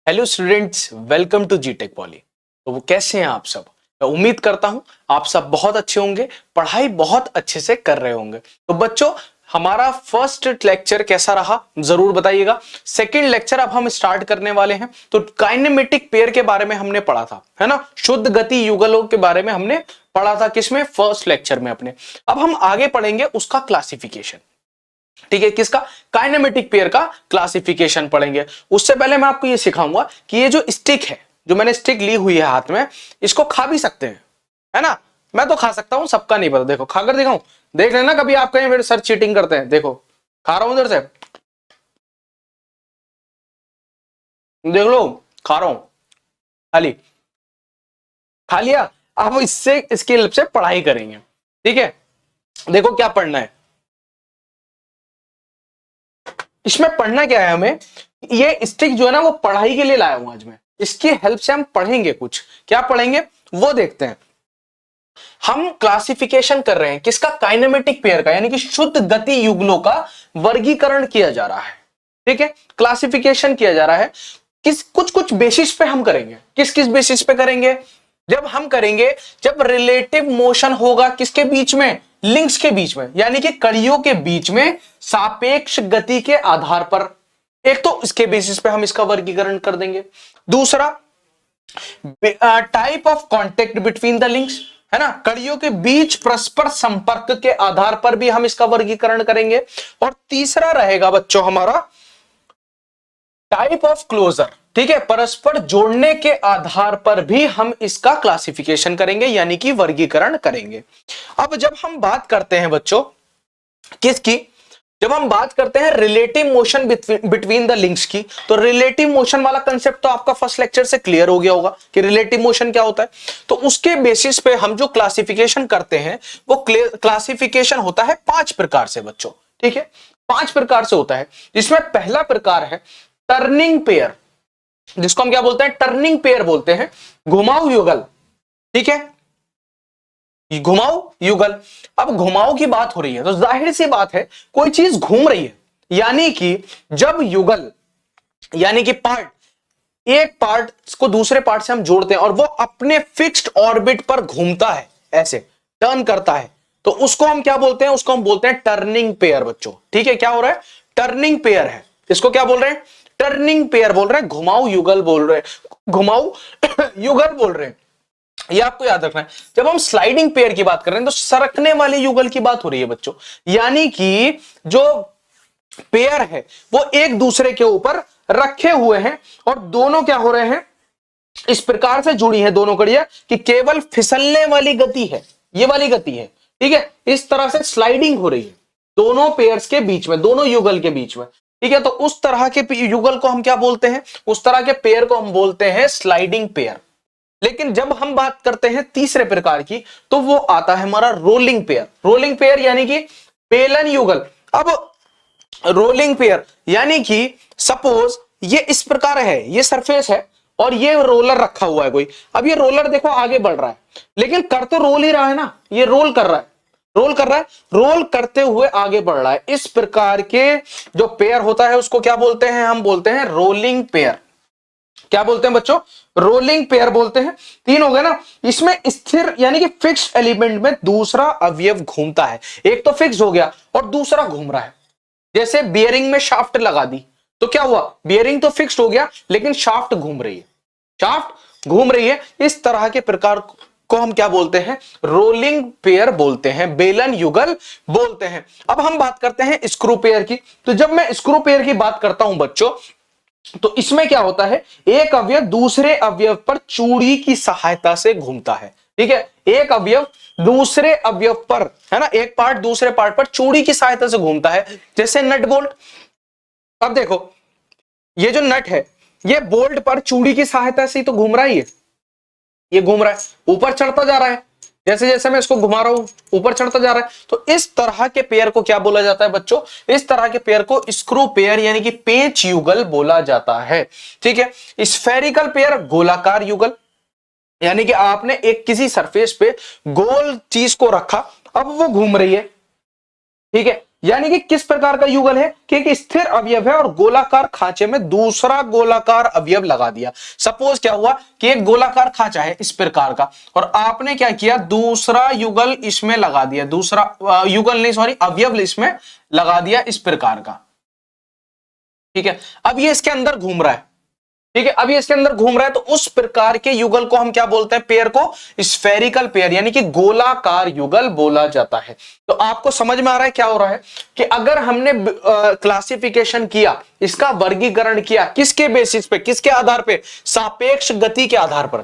Hello students, welcome to जीटेक poly. तो वो कैसे हैं आप सब? मैं उम्मीद करता हूं आप सब बहुत अच्छे होंगे, पढ़ाई बहुत अच्छे से कर रहे होंगे। तो बच्चों, हमारा फर्स्ट लेक्चर कैसा रहा जरूर बताइएगा। सेकंड लेक्चर अब हम स्टार्ट करने वाले हैं। तो काइनेमेटिक पेयर के बारे में हमने पढ़ा था, है ना। शुद्ध गति युगलों के बारे में हमने पढ़ा था किसमें? फर्स्ट लेक्चर में अपने। अब हम आगे पढ़ेंगे उसका क्लासिफिकेशन। ठीक है, किसका? काइनेमेटिक पेयर का क्लासिफिकेशन पढ़ेंगे। उससे पहले मैं आपको ये सिखाऊंगा कि ये जो स्टिक है, जो मैंने स्टिक ली हुई है हाथ में, इसको खा भी सकते हैं, है ना। मैं तो खा सकता हूं, सबका नहीं पता। देखो खाकर दिखाऊं, देख लेना कभी आप कहीं मेरे सर चीटिंग करते हैं। देखो खा रहा हूं इधर से, देख लो खा रहा हूं, खाली खा लिया। अब इससे इसकी हेल्प से पढ़ाई करेंगे। ठीक है, देखो क्या पढ़ना है इसमें। पढ़ना क्या है हमें? ये स्टिक जो है ना, वो पढ़ाई के लिए लाया हूं आज मैं। इसकी हेल्प से हम पढ़ेंगे कुछ। क्या पढ़ेंगे वो देखते हैं। हम क्लासिफिकेशन कर रहे हैं किसका? काइनेमेटिक पेयर का, यानी कि शुद्ध गति युगलों का वर्गीकरण किया जा रहा है। ठीक है, क्लासिफिकेशन किया जा रहा है। किस कुछ कुछ बेसिस पे हम करेंगे। किस किस बेसिस पे करेंगे? जब हम करेंगे, जब रिलेटिव मोशन होगा किसके बीच में? लिंक्स के बीच में, यानी कि कड़ियों के बीच में सापेक्ष गति के आधार पर। एक तो इसके बेसिस पे हम इसका वर्गीकरण कर देंगे। दूसरा, type of contact between the links, है ना। कड़ियों के बीच परस्पर संपर्क के आधार पर भी हम इसका वर्गीकरण करेंगे। और तीसरा रहेगा बच्चों हमारा टाइप ऑफ क्लोजर। ठीक है, परस्पर जोड़ने के आधार पर भी हम इसका क्लासिफिकेशन करेंगे, यानी कि वर्गीकरण करेंगे। अब जब हम बात करते हैं बच्चों किसकी? जब हम बात करते हैं relative motion between the links की, तो रिलेटिव मोशन वाला कंसेप्ट तो आपका फर्स्ट लेक्चर से क्लियर हो गया होगा कि रिलेटिव मोशन क्या होता है। तो उसके बेसिस पे हम जो क्लासिफिकेशन करते हैं, वो क्लासिफिकेशन होता है 5 प्रकार से बच्चों। ठीक है, 5 प्रकार से होता है, जिसमें पहला प्रकार है टर्निंग पेयर, जिसको हम क्या बोलते हैं? टर्निंग पेयर बोलते हैं, घुमाऊ युगल। ठीक है, घुमाऊ युगल। अब घुमाऊ की बात हो रही है तो जाहिर सी बात है कोई चीज घूम रही है, यानी कि जब युगल, यानी कि पार्ट, एक पार्ट को दूसरे पार्ट से हम जोड़ते हैं और वो अपने फिक्स्ड ऑर्बिट पर घूमता है, ऐसे टर्न करता है, तो उसको हम क्या बोलते हैं? उसको हम बोलते हैं टर्निंग पेयर बच्चों। ठीक है, क्या हो रहा है? टर्निंग पेयर है। इसको क्या बोल रहे हैं? टर्निंग पेयर बोल रहे हैं, घुमाऊ युगल बोल रहे हैं, घुमाऊ युगल बोल रहे हैं। ये आपको याद रखना है। जब हम स्लाइडिंग पेयर की बात कर रहे हैं तो सरकने वाले युगल की बात हो रही है बच्चों, यानी कि जो पेयर है वो एक दूसरे के ऊपर रखे हुए हैं और दोनों क्या हो रहे हैं? इस प्रकार से जुड़ी है दोनों कड़ियां कि केवल फिसलने वाली गति है, ये वाली गति है। ठीक है, इस तरह से स्लाइडिंग हो रही है दोनों पेयर्स के बीच में, दोनों युगल के बीच में। ठीक है, तो उस तरह के युगल को हम क्या बोलते हैं? उस तरह के पेयर को हम बोलते हैं स्लाइडिंग पेयर। लेकिन जब हम बात करते हैं तीसरे प्रकार की, तो वो आता है हमारा रोलिंग पेयर। रोलिंग पेयर यानी कि बेलन युगल। अब रोलिंग पेयर यानी कि सपोज ये इस प्रकार है, ये सरफेस है और ये रोलर रखा हुआ है कोई। अब ये रोलर देखो आगे बढ़ रहा है, लेकिन कर तो रोल ही रहा है ना, ये रोल कर रहा है, रोल कर रहा है, रोल करते हुए आगे बढ़ रहा है। इस प्रकार के जो पेयर होता है उसको क्या बोलते हैं? हम बोलते हैं रोलिंग पेयर। क्या बोलते हैं बच्चों? रोलिंग पेयर बोलते हैं। 3 हो गए ना। इसमें स्थिर यानी कि फिक्स्ड एलिमेंट में दूसरा अवयव घूमता है। एक तो फिक्स हो गया और दूसरा घूम रहा है। जैसे बियरिंग में शाफ्ट लगा दी तो क्या हुआ? बियरिंग तो फिक्स्ड हो गया लेकिन शाफ्ट घूम रही है, शाफ्ट घूम रही है। इस तरह के प्रकार को हम क्या बोलते हैं? रोलिंग पेयर बोलते हैं, बेलन युगल बोलते हैं। अब हम बात करते हैं स्क्रू पेयर की। तो जब मैं स्क्रू पेयर की बात करता हूं बच्चों, तो इसमें क्या होता है? एक अवयव दूसरे अवयव पर चूड़ी की सहायता से घूमता है। ठीक है, एक अवयव दूसरे अवयव पर, है ना, एक पार्ट दूसरे पार्ट पर चूड़ी की सहायता से घूमता है, जैसे नट बोल्ट। अब देखो ये जो नट है, ये बोल्ट पर चूड़ी की सहायता से ही तो घूम रहा है, ये घूम रहा है, ऊपर चढ़ता जा रहा है। जैसे जैसे मैं इसको घुमा रहा हूं ऊपर चढ़ता जा रहा है। तो इस तरह के पेयर को क्या बोला जाता है बच्चों? इस तरह के पेयर को स्क्रू पेयर यानी कि पेंच युगल बोला जाता है। ठीक है, स्फेरिकल पेयर गोलाकार युगल, यानी कि आपने एक किसी सरफेस पे गोल चीज को रखा, अब वो घूम रही है। ठीक है, यानी कि किस प्रकार का युगल है कि एक स्थिर अवयव है और गोलाकार खांचे में दूसरा गोलाकार अवयव लगा दिया। सपोज क्या हुआ कि एक गोलाकार खांचा है इस प्रकार का और आपने क्या किया, दूसरा युगल इसमें लगा दिया, दूसरा युगल नहीं सॉरी अवयव इसमें लगा दिया इस प्रकार का। ठीक है, अब ये इसके अंदर घूम रहा है। ठीक है, अब ये इसके अंदर घूम रहा है तो उस प्रकार के युगल को हम क्या बोलते हैं, पेयर को स्फेरिकल पेयर यानी कि गोलाकार युगल बोला जाता है। तो आपको समझ में आ रहा है क्या हो रहा है कि अगर हमने क्लासिफिकेशन किया, इसका वर्गीकरण किया, किसके बेसिस पे, किसके आधार पे, सापेक्ष गति के आधार पर।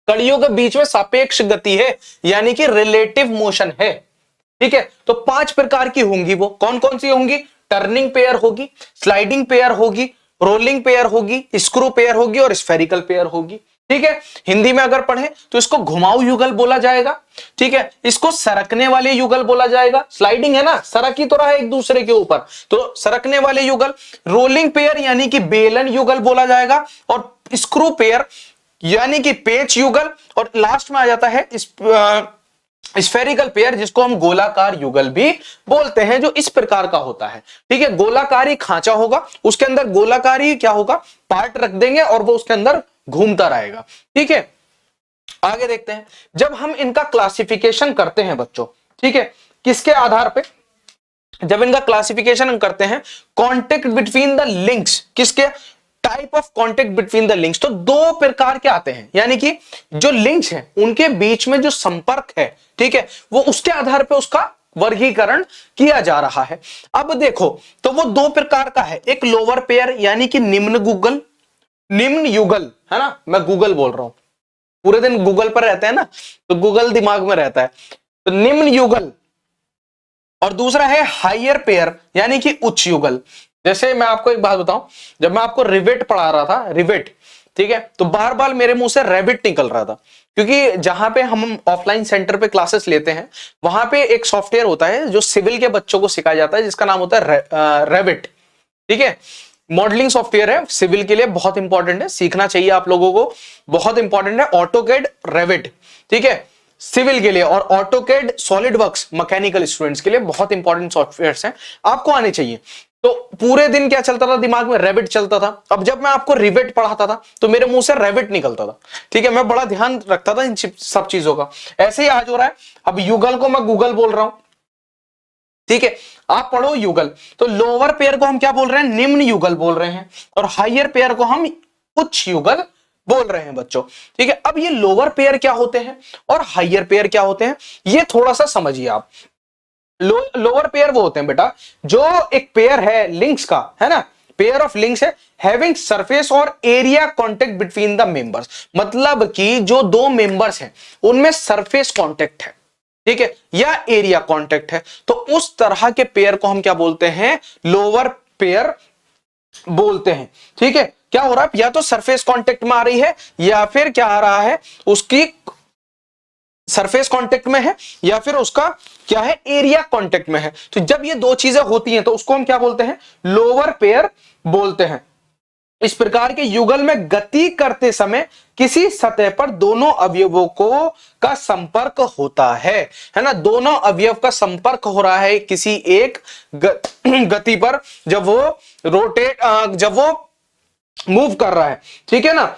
कड़ियों के बीच में सापेक्ष गति है यानी कि रिलेटिव मोशन है। ठीक है, तो 5 प्रकार की होंगी, वो कौन कौन सी होंगी, टर्निंग पेयर होगी, स्लाइडिंग पेयर होगी, रोलिंग पेयर होगी, स्क्रू पेयर होगी और स्फेरिकल पेयर होगी। ठीक है, हिंदी में अगर पढ़े तो इसको घुमाऊ युगल बोला जाएगा। ठीक है, इसको सरकने वाले युगल बोला जाएगा। स्लाइडिंग है ना, सरक ही तो रहा है एक दूसरे के ऊपर, तो सरकने वाले युगल। रोलिंग पेयर यानी कि बेलन युगल बोला जाएगा और स्क्रू पेयर यानी कि पेच युगल और लास्ट में आ जाता है स्फेरिकल पेयर जिसको हम गोलाकार युगल भी बोलते हैं, जो इस प्रकार का होता है। ठीक है, गोलाकारी खांचा होगा, उसके अंदर गोलाकारी क्या होगा, पार्ट रख देंगे और वो उसके अंदर घूमता रहेगा। ठीक है, आगे देखते हैं। जब हम इनका क्लासिफिकेशन करते हैं बच्चों, ठीक है, किसके आधार पे, जब इनका क्लासिफिकेशन हम करते हैं कॉन्टेक्ट बिटवीन द लिंक्स, किसके, type of contact between the links, तो 2 प्रकार के आते हैं, यानी कि जो लिंक्स हैं उनके बीच में जो संपर्क है, ठीक है, वो उसके आधार पे उसका वर्गीकरण किया जा रहा है। अब देखो तो वो 2 प्रकार का है, एक लोअर पेयर यानी कि निम्न युगल, है ना, मैं गूगल बोल रहा हूं, पूरे दिन गूगल पर रहते हैं ना तो गूगल दिमाग में रहता है, तो निम्न युगल, और दूसरा है हायर पेयर यानी कि उच्च युगल। जैसे मैं आपको एक बात बताऊं, जब मैं आपको रिवेट पढ़ा रहा था, रिवेट, ठीक है, तो बार बार मेरे मुंह से रैबिट निकल रहा था, क्योंकि जहां पे हम ऑफलाइन सेंटर पे क्लासेस लेते हैं वहां पे एक सॉफ्टवेयर होता है जो सिविल के बच्चों को सिखाया जाता है जिसका नाम होता है रैबिट। ठीक है, मॉडलिंग सॉफ्टवेयर है, सिविल के लिए बहुत इंपॉर्टेंट है, सीखना चाहिए आप लोगों को, बहुत इंपॉर्टेंट है। ऑटोकैड, रेविट, ठीक है, सिविल के लिए, और ऑटोकैड, सॉलिडवर्क्स मैकेनिकल स्टूडेंट्स के लिए बहुत इंपॉर्टेंट सॉफ्टवेयर्स हैं, आपको आने चाहिए। तो पूरे दिन क्या चलता था दिमाग में, रैबिट चलता था। अब जब मैं आपको रिवेट पढ़ाता था तो मेरे मुंह से रैबिट निकलता था। ठीक है, मैं बड़ा ध्यान रखता था इन सब चीजों का। ऐसे ही आज हो रहा है, अब युगल को मैं गूगल बोल रहा हूं, ठीक है, आप पढ़ो युगल, तो लोअर पेयर को हम क्या बोल रहे हैं, निम्न युगल बोल रहे हैं, और हायर पेयर को हम उच्च युगल बोल रहे हैं बच्चों। ठीक है, अब ये लोअर पेयर क्या होते हैं और हायर पेयर क्या होते हैं, ये थोड़ा सा समझिए आप। लोअर पेयर वो होते हैं बेटा, जो एक पेयर है लिंक्स का, है ना, पेयर ऑफ लिंक्स है, हैविंग सरफेस और area contact between the members, मतलब कि जो 2 मेंबर्स हैं उनमें सरफेस कांटेक्ट है, ठीक है, या एरिया कांटेक्ट है, तो उस तरह के पेयर को हम क्या बोलते हैं, लोअर पेयर बोलते हैं। ठीक है, क्या हो रहा है, या तो सरफेस कांटेक्ट में आ रही है या फिर क्या आ रहा है, उसकी सरफेस कांटेक्ट में है या फिर उसका क्या है, एरिया कांटेक्ट में है। तो जब ये 2 चीजें होती हैं तो उसको हम क्या बोलते हैं, लोअर पेयर बोलते हैं। इस प्रकार के युगल में गति करते समय किसी सतह पर दोनों अवयवों को का संपर्क होता है ना, दोनों अवयव का संपर्क हो रहा है किसी एक गति पर, जब वो रोटेट, जब वो मूव कर रहा है। ठीक है ना,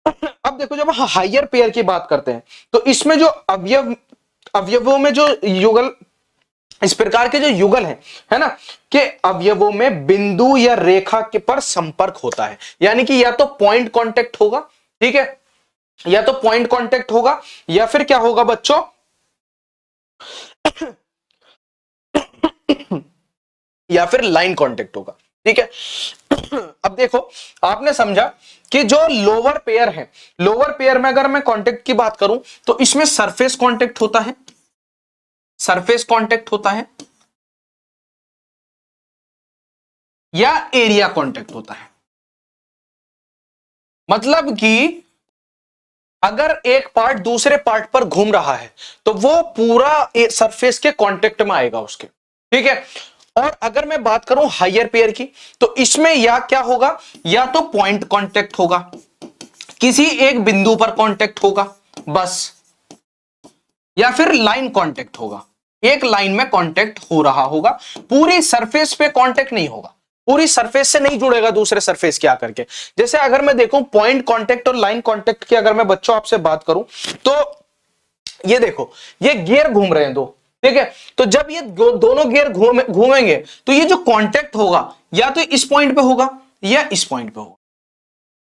अब देखो जब हम हायर पेयर की बात करते हैं तो इसमें जो अवयवों में जो युगल, इस प्रकार के जो युगल है ना, कि अवयवों में बिंदु या रेखा के पर संपर्क होता है, यानी कि या तो पॉइंट कांटेक्ट होगा, ठीक है, या तो पॉइंट कांटेक्ट होगा या फिर क्या होगा बच्चों या फिर लाइन कांटेक्ट होगा। ठीक है, अब देखो आपने समझा कि जो लोअर पेयर है, लोअर पेयर में अगर मैं कांटेक्ट की बात करूं तो इसमें सरफेस कांटेक्ट होता है, सरफेस कांटेक्ट होता है या एरिया कांटेक्ट होता है। मतलब कि अगर एक पार्ट दूसरे पार्ट पर घूम रहा है तो वो पूरा सरफेस के कांटेक्ट में आएगा उसके। ठीक है, और अगर मैं बात करूं हायर पेयर की तो इसमें या क्या होगा, या तो पॉइंट कांटेक्ट होगा, किसी एक बिंदु पर कांटेक्ट होगा बस, या फिर लाइन कांटेक्ट होगा। एक लाइन में कांटेक्ट हो रहा होगा, पूरी सरफेस पे कांटेक्ट नहीं होगा, पूरी सरफेस से नहीं जुड़ेगा दूसरे सरफेस के आकर के। जैसे अगर मैं देखूं पॉइंट कांटेक्ट और लाइन कांटेक्ट की अगर मैं बच्चों आपसे बात करूं तो ये देखो, ये गियर घूम रहे हैं दो, ठीक है। तो जब ये दोनों गियर घूमेंगे तो ये जो कांटेक्ट होगा या तो इस पॉइंट पे होगा या इस पॉइंट पे होगा,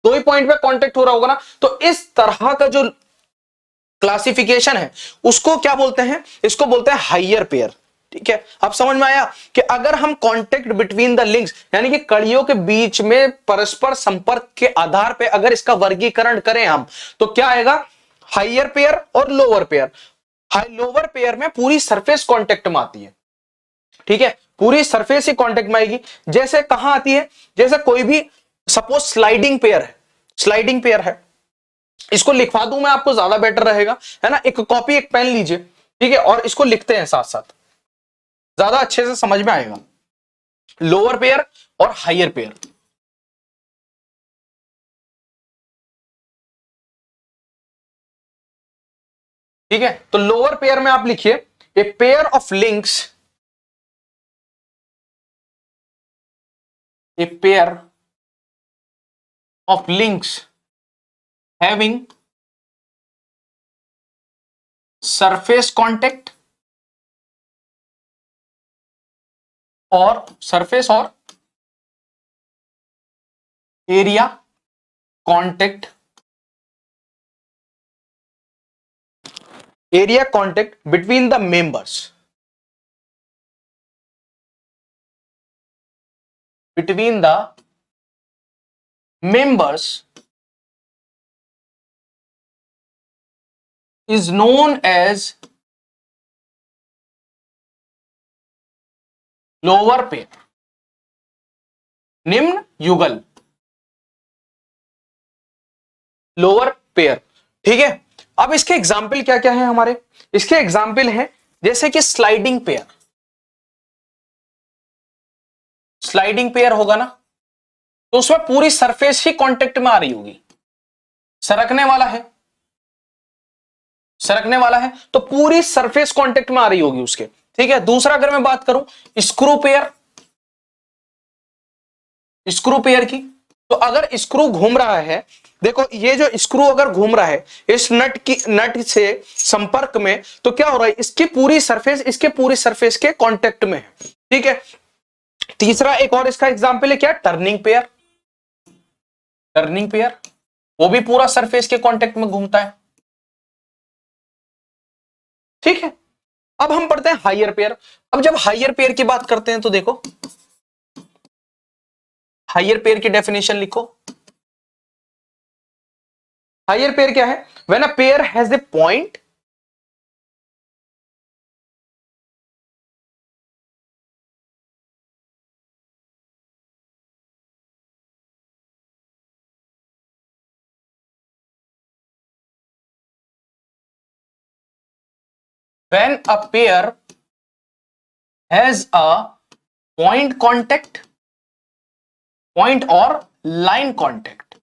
दो ही पॉइंट पे कांटेक्ट हो रहा होगा ना। तो इस तरह का जो क्लासिफिकेशन है उसको क्या बोलते हैं, इसको बोलते हैं हाइयर पेयर, ठीक है। अब समझ में आया कि अगर हम कांटेक्ट बिटवीन द लिंक्स यानी कि कड़ियों के बीच में परस्पर संपर्क के आधार पे अगर इसका वर्गीकरण करें हम तो क्या आएगा, हाइयर पेयर और लोअर पेयर। लोअर पेयर में पूरी सरफेस कांटेक्ट में आती है, ठीक है, पूरी सरफेस ही कांटेक्ट में आएगी। जैसे कहां आती है, जैसे कोई भी सपोज स्लाइडिंग पेयर है, स्लाइडिंग पेयर है, इसको लिखवा दूं मैं आपको ज्यादा बेटर रहेगा, है ना। एक कॉपी एक पेन लीजिए, ठीक है, और इसको लिखते हैं साथ साथ, ज्यादा अच्छे से समझ में आएगा। लोअर पेयर और हाइयर पेयर, ठीक है। तो लोअर पेयर में आप लिखिए a pair of links, a pair of links having surface contact और सरफेस और area contact, area contact between the members, between the members is known as lower pair, निम्न युगल, लोअर पेयर, ठीक है। अब इसके एग्जाम्पल क्या क्या है हमारे, इसके एग्जाम्पल है जैसे कि स्लाइडिंग पेयर, स्लाइडिंग पेयर होगा ना तो उसमें पूरी सरफेस ही कांटेक्ट में आ रही होगी, सरकने वाला है, सरकने वाला है तो पूरी सरफेस कांटेक्ट में आ रही होगी उसके, ठीक है। दूसरा अगर मैं बात करूं स्क्रू पेयर, स्क्रू पेयर की, तो अगर स्क्रू घूम रहा है, देखो ये जो स्क्रू अगर घूम रहा है इस नट से संपर्क में, तो क्या हो रहा है, इसकी पूरी सरफेस इसके पूरी सरफेस के कांटेक्ट में है, ठीक है। तीसरा एक और इसका एग्जांपल है क्या, टर्निंग पेयर, टर्निंग पेयर वो भी पूरा सरफेस के कांटेक्ट में घूमता है, ठीक है। अब हम पढ़ते हैं हाइयर पेयर। अब जब हाइयर पेयर की बात करते हैं तो देखो हाइयर पेयर की डेफिनेशन लिखो। हाइयर पेयर क्या है, when a pair has a point when a pair has a point contact, point or line contact,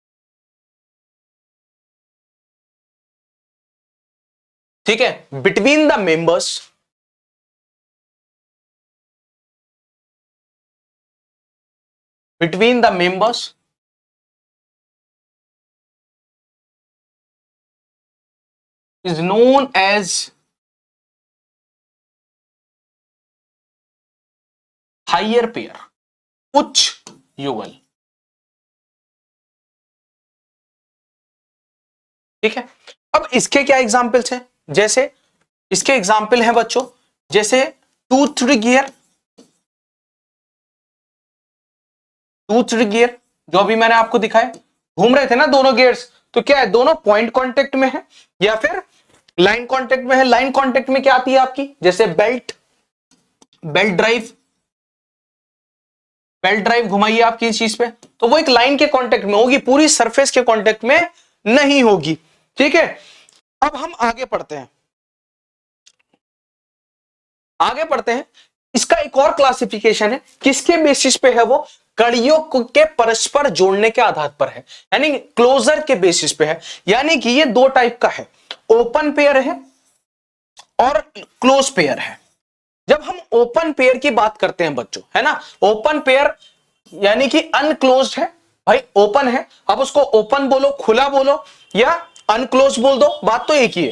ठीक है, between the members, between the members is known as higher pair, उच्च युगल, ठीक है। अब इसके क्या एग्जाम्पल्स हैं, जैसे इसके एग्जाम्पल हैं बच्चों, जैसे टूथ्ड गियर, टूथ्ड गियर जो अभी मैंने आपको दिखाया, घूम रहे थे ना दोनों गियर्स, तो क्या है, दोनों पॉइंट कांटेक्ट में है या फिर लाइन कांटेक्ट में है। लाइन कांटेक्ट में क्या आती है आपकी, जैसे belt, belt drive, belt drive घुमाइए आप किसी चीज पे तो वो एक लाइन के कांटेक्ट में होगी, पूरी सरफेस के कांटेक्ट में नहीं होगी, ठीक है। अब हम आगे पढ़ते हैं, आगे पढ़ते हैं। इसका एक और क्लासिफिकेशन है, किसके बेसिस पे है, वो कड़ियों के परस्पर जोड़ने के आधार पर है, यानी क्लोजर के बेसिस पे है। यानी कि ये दो टाइप का है, ओपन पेयर है और क्लोज पेयर है, जब हम ओपन पेयर की बात करते हैं बच्चों, है ना, ओपन पेयर यानी कि अनक्लोज्ड है भाई, ओपन है, अब उसको ओपन बोलो, खुला बोलो या अनक्लोज बोल दो, बात तो एक ही है,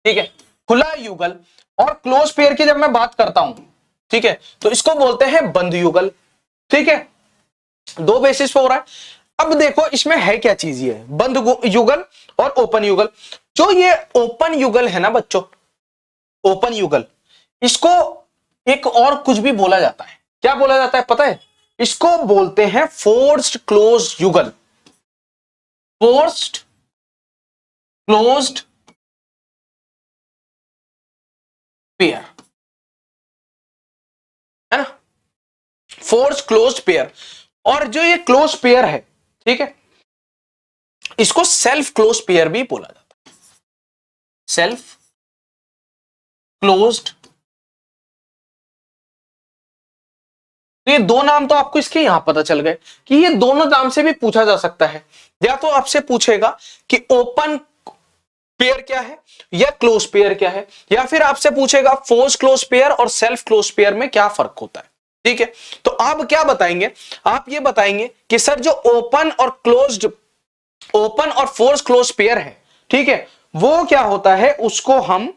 ठीक है। खुला युगल और क्लोज पेयर की जब मैं बात करता हूं, ठीक है, तो इसको बोलते हैं बंद युगल, ठीक है। दो बेसिस पे हो रहा है। अब देखो इसमें है क्या चीज, ये बंद युगल और ओपन युगल। जो ये ओपन युगल है ना बच्चों, ओपन युगल, इसको एक और कुछ भी बोला जाता है, क्या बोला जाता है पता है? इसको बोलते हैं फोर्स्ड क्लोज युगल, फोर्स्ड क्लोज्ड पेयर, है ना, फोर्स क्लोज्ड पेयर। और जो ये क्लोज पेयर है, ठीक है, इसको सेल्फ क्लोज पेयर भी बोला जाता है, सेल्फ क्लोज्ड। तो ये दो नाम तो आपको इसके यहां पता चल गए कि ये दोनों नाम से भी पूछा जा सकता है। या तो आपसे पूछेगा कि ओपन पेयर क्या है या क्लोज पेयर क्या है, या फिर आपसे पूछेगा फोर्स क्लोज पेयर और सेल्फ क्लोज पेयर में क्या फर्क होता है, ठीक है। तो आप क्या बताएंगे? आप ये बताएंगे कि सर जो ओपन और क्लोज्ड, ओपन और फोर्स क्लोज पेयर है, ठीक है, वो क्या होता है, उसको हम,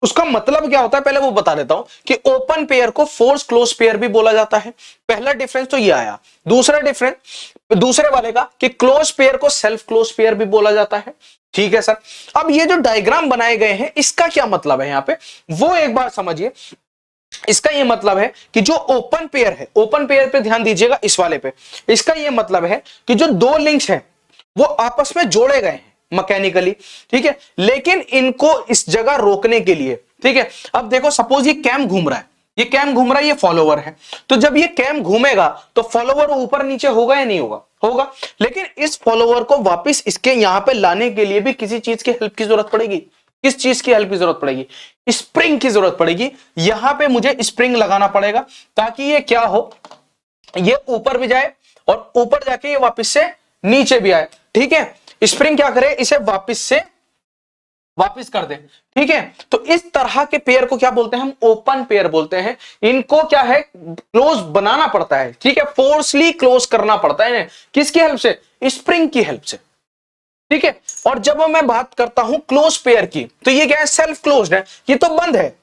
उसका मतलब क्या होता है पहले वो बता देता हूं कि ओपन पेयर को फोर्स क्लोज पेयर भी बोला जाता है। पहला डिफरेंस तो ये आया। दूसरा डिफरेंस दूसरे वाले का कि क्लोज पेयर को सेल्फ क्लोज पेयर भी बोला जाता है, ठीक है सर। अब ये जो डायग्राम बनाए गए हैं इसका क्या मतलब है यहां पे, वो एक बार समझिए। इसका ये मतलब है कि जो ओपन पेयर है, ओपन पेयर पे ध्यान दीजिएगा इस वाले पे, इसका ये मतलब है कि जो दो लिंक्स हैं वो आपस में जोड़े गए हैं मैकेनिकली, ठीक है, लेकिन इनको इस जगह रोकने के लिए, ठीक है। अब देखो सपोज ये कैम घूम रहा है, ये कैम घूम रहा है, ये फॉलोवर है, तो जब ये कैम घूमेगा तो फॉलोवर ऊपर नीचे होगा या नहीं होगा? होगा। लेकिन इस फॉलोवर को वापस इसके यहां पे लाने के लिए भी किसी चीज की हेल्प की जरूरत पड़ेगी। किस चीज की हेल्प की जरूरत पड़ेगी? स्प्रिंग की जरूरत पड़ेगी। यहां पे मुझे स्प्रिंग लगाना पड़ेगा ताकि ये क्या हो, ये ऊपर भी जाए और ऊपर जाके ये वापस से नीचे भी आए, ठीक है। स्प्रिंग क्या करे, इसे वापस से वापस कर दे, ठीक है। तो इस तरह के पेयर को क्या बोलते हैं हम? ओपन पेयर बोलते हैं। इनको क्या है, क्लोज बनाना पड़ता है, ठीक है, फोर्सली क्लोज करना पड़ता है। किसकी हेल्प से? स्प्रिंग की हेल्प से, ठीक है। और जब मैं बात करता हूं क्लोज पेयर की, तो ये क्या है? सेल्फ क्लोज्ड है, ये तो बंद है,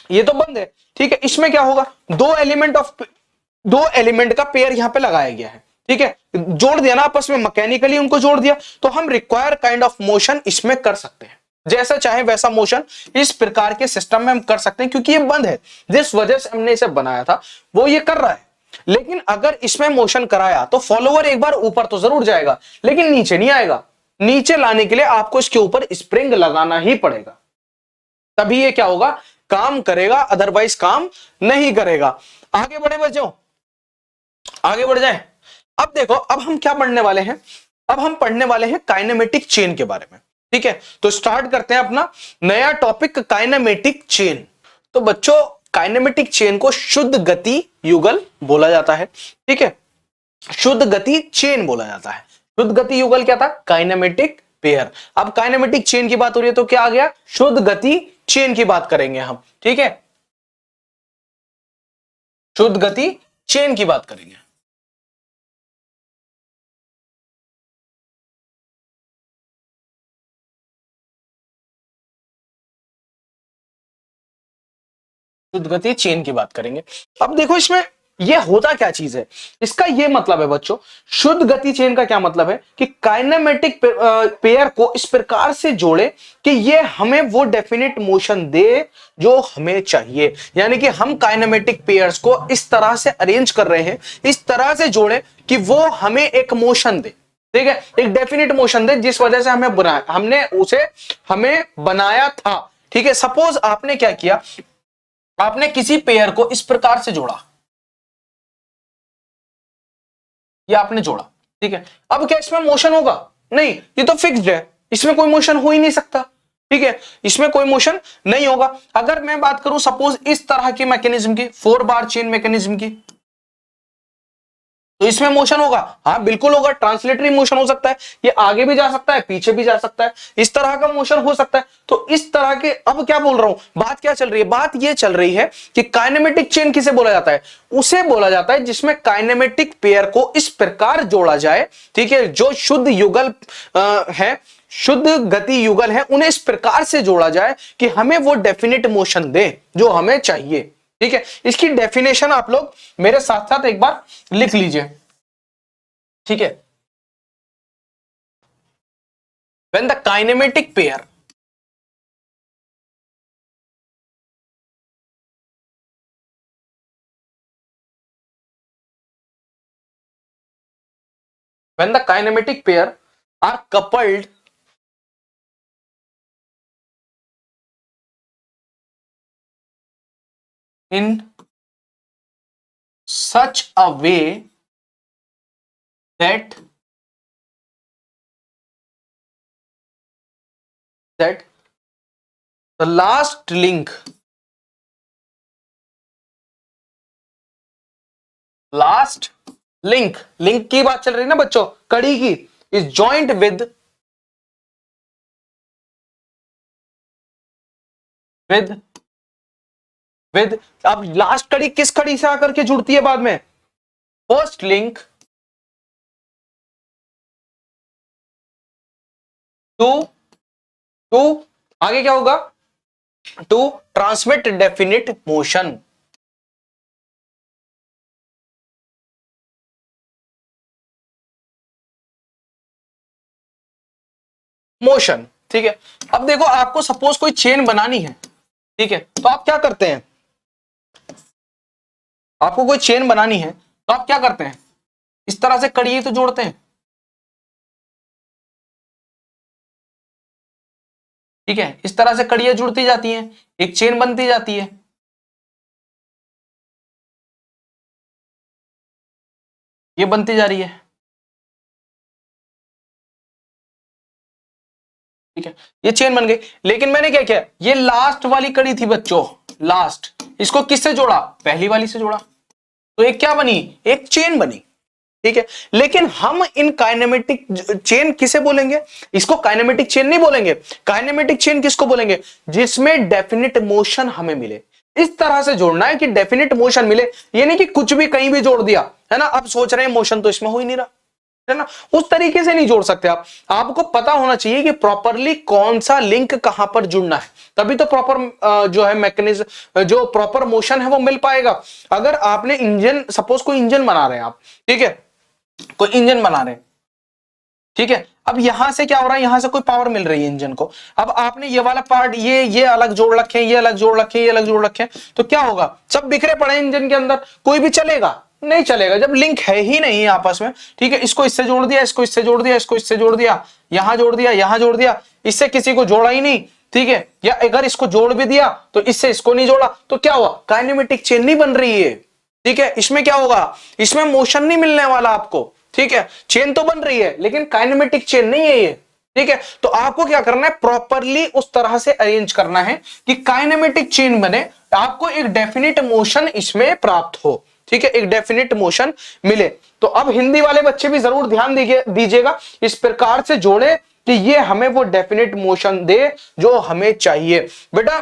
ये तो बंद है, ठीक है। इसमें क्या होगा, दो एलिमेंट का पेयर यहां पे लगाया गया है, ठीक है, जोड़ दिया ना आपस में, मैकेनिकली उनको जोड़ दिया, तो हम रिक्वायर काइंड ऑफ मोशन इसमें कर सकते हैं, जैसा चाहे वैसा मोशन इस प्रकार के सिस्टम में हम कर सकते हैं, क्योंकि ये बंद है। जिस वजह से हमने इसे बनाया था वो ये कर रहा है। लेकिन अगर इसमें मोशन कराया तो फॉलोवर एक बार ऊपर तो जरूर जाएगा लेकिन नीचे नहीं आएगा। नीचे लाने के लिए आपको इसके ऊपर स्प्रिंग लगाना ही पड़ेगा, तभी ये क्या होगा, काम करेगा, अदरवाइज काम नहीं करेगा। आगे बढ़े बच्चों, आगे बढ़ जाए। अब देखो, अब हम क्या पढ़ने वाले हैं? अब हम पढ़ने वाले हैं काइनेमेटिक चेन के बारे में, ठीक है। तो स्टार्ट करते हैं अपना नया टॉपिक, काइनेमेटिक चेन। तो बच्चों काइनेमेटिक चेन को शुद्ध गति युगल बोला जाता है, ठीक है, शुद्ध गति चेन बोला जाता है। शुद्ध गति युगल क्या था? Kinematic pair. अब काइनेमेटिक चेन की बात हो रही है तो क्या आ गया? शुद्ध गति चेन की बात करेंगे हम, ठीक है, शुद्ध गति चेन की बात करेंगे। शुद्ध गति चेन की बात करेंगे। अब देखो इसमें ये होता क्या चीज है, इसका ये मतलब है बच्चों, शुद्ध गति चेन का क्या मतलब है कि काइनेमेटिक पेयर को इस प्रकार से जोड़े कि ये हमें वो डेफिनेट मोशन दे जो हमें चाहिए। यानी कि हम काइनेमेटिक पेयर्स को इस तरह से अरेंज कर रहे हैं, इस तरह से जोड़े कि वो हमें एक मोशन दे, ठीक है, एक डेफिनेट मोशन दे जिस वजह से हमें बनाया, हमने उसे हमें बनाया था, ठीक है। सपोज आपने क्या किया, आपने किसी पेयर को इस प्रकार से जोड़ा, या आपने जोड़ा, ठीक है। अब क्या इसमें मोशन होगा? नहीं, ये तो फिक्स्ड है, इसमें कोई मोशन हो ही नहीं सकता, ठीक है, इसमें कोई मोशन नहीं होगा। अगर मैं बात करूं सपोज इस तरह की मैकेनिज्म की, 4 बार चेन मैकेनिज्म की, तो इसमें मोशन होगा, हाँ बिल्कुल होगा। ट्रांसलेटरी मोशन हो सकता है, ये आगे भी जा सकता है पीछे भी जा सकता है, इस तरह का मोशन हो सकता है। तो इस तरह के, अब क्या बोल रहा हूं, बात क्या चल रही है, बात ये चल रही है कि काइनेमेटिक चेन किसे बोला जाता है, उसे बोला जाता है जिसमें काइनेमेटिक पेयर को इस प्रकार जोड़ा जाए, ठीक है, जो शुद्ध युगल है, शुद्ध गति युगल है, उन्हें इस प्रकार से जोड़ा जाए कि हमें वो डेफिनेट मोशन दे जो हमें चाहिए। ठीक है, इसकी डेफिनेशन आप लोग मेरे साथ साथ एक बार लिख लीजिए। ठीक है, when the kinematic pair when the kinematic pair are coupled in such a way that the last link की बात चल रही है ना बच्चों, कड़ी की, इज जॉइंट विद अब लास्ट कड़ी किस कड़ी से आकर के जुड़ती है बाद में, फर्स्ट लिंक टू आगे क्या होगा, टू ट्रांसमिट डेफिनिट मोशन। ठीक है, अब देखो आपको सपोज कोई चेन बनानी है, ठीक है, तो आप क्या करते हैं, आपको कोई चेन बनानी है तो आप क्या करते हैं, इस तरह से कड़ी तो जोड़ते हैं। ठीक है, इस तरह से कड़ियां जुड़ती जाती हैं, एक चेन बनती जाती है। ये बनती जा रही है। ठीक है, ये चेन बन गई, लेकिन मैंने क्या किया, ये लास्ट वाली कड़ी थी बच्चों, लास्ट, इसको किससे जोड़ा, पहली वाली से जोड़ा, तो एक क्या बनी, एक चेन बनी। ठीक है, लेकिन हम इन काइनेमेटिक चेन किसे बोलेंगे, इसको काइनेमेटिक चेन नहीं बोलेंगे। काइनेमेटिक चेन किसको बोलेंगे, जिसमें डेफिनिट मोशन हमें मिले। इस तरह से जोड़ना है कि डेफिनिट मोशन मिले, ये नहीं कि कुछ भी कहीं भी जोड़ दिया, है ना, अब सोच रहे हैं मोशन तो इसमें हो ही नहीं रहा, है ना, उस तरीके से नहीं जोड़ सकते आप। आपको पता होना चाहिए कि प्रॉपरली कौन सा लिंक कहां पर जुड़ना है, तभी तो प्रॉपर जो है मैकेनिज्म, जो प्रॉपर मोशन है वो मिल पाएगा। अगर आपने इंजन, सपोज कोई इंजन बना रहे हैं आप, ठीक है, कोई इंजन बना रहे हैं, ठीक है, अब यहां से क्या हो रहा है, यहां से कोई पावर मिल रही है इंजन को, अब आपने ये वाला पार्ट, ये अलग जोड़ रखे हैं, ये अलग जोड़ रखे हैं, ये अलग जोड़ रखे हैं, तो क्या होगा, सब बिखरे पड़े इंजन के अंदर, कोई भी चलेगा नहीं चलेगा, जब लिंक है ही नहीं आपस में। ठीक है, इसको इससे जोड़ दिया, इसको इससे जोड़ दिया, इसको इससे जोड़ दिया, यहां जोड़ दिया, यहां जोड़ दिया, इससे किसी को जोड़ा ही नहीं। ठीक है, या अगर इसको जोड़ भी दिया तो इससे इसको नहीं जोड़ा, तो क्या हुआ, काइनेमेटिक चेन नहीं बन रही है। ठीक है, इसमें क्या होगा, इसमें मोशन नहीं मिलने वाला आपको। ठीक है, चेन तो बन रही है लेकिन काइनेमेटिक चेन नहीं है ये। ठीक है, तो आपको क्या करना है, प्रॉपरली उस तरह से अरेंज करना है कि काइनेमेटिक चेन बने, आपको एक डेफिनिट मोशन इसमें प्राप्त हो। ठीक है, एक डेफिनिट मोशन मिले। तो अब हिंदी वाले बच्चे भी जरूर ध्यान दीजिएगा, इस प्रकार से जोड़े कि ये हमें वो डेफिनिट मोशन दे जो हमें चाहिए। बेटा